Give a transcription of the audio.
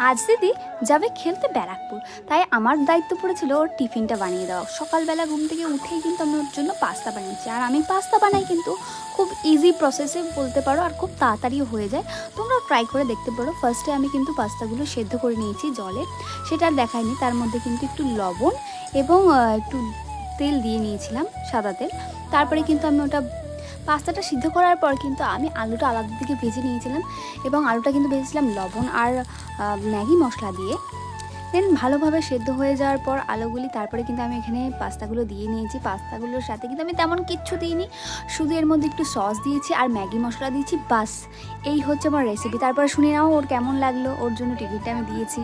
আজ দিদি যাবে খেলতে ব্যারাকপুর, তাই আমার দায়িত্ব পড়েছিল ওর টিফিনটা বানিয়ে দেওয়া। সকালবেলা ঘুম থেকে উঠেই কিন্তু আমি ওর জন্য পাস্তা বানিয়েছি। আর আমি পাস্তা বানাই কিন্তু খুব ইজি প্রসেসে বলতে পারো, আর খুব তাড়াতাড়িও হয়ে যায়। তোমরা ট্রাই করে দেখতে পারো। ফার্স্টে আমি কিন্তু পাস্তাগুলো সেদ্ধ করে নিয়েছি জলে, সেটা আর দেখায়নি। তার মধ্যে কিন্তু একটু লবণ এবং একটু তেল দিয়ে নিয়েছিলাম, সাদা তেল। তারপরে কিন্তু আমি ওটা পাস্তাটা সিদ্ধ করার পর কিন্তু আমি আলুটা আলাদা দিকে ভেজে নিয়েছিলাম, এবং আলুটা কিন্তু ভেজেছিলাম লবণ আর ম্যাগি মশলা দিয়ে। দেন ভালোভাবে সেদ্ধ হয়ে যাওয়ার পর আলুগুলি, তারপরে কিন্তু আমি এখানে পাস্তাগুলো দিয়ে নিয়েছি। পাস্তাগুলোর সাথে কিন্তু আমি তেমন কিচ্ছু দিইনি, শুধু এর মধ্যে একটু সস দিয়েছি আর ম্যাগি মশলা দিয়েছি, বাস। এই হচ্ছে আমার রেসিপি। তারপরে শুনে নাও ওর কেমন লাগলো, ওর জন্য টিফিনটা আমি দিয়েছি।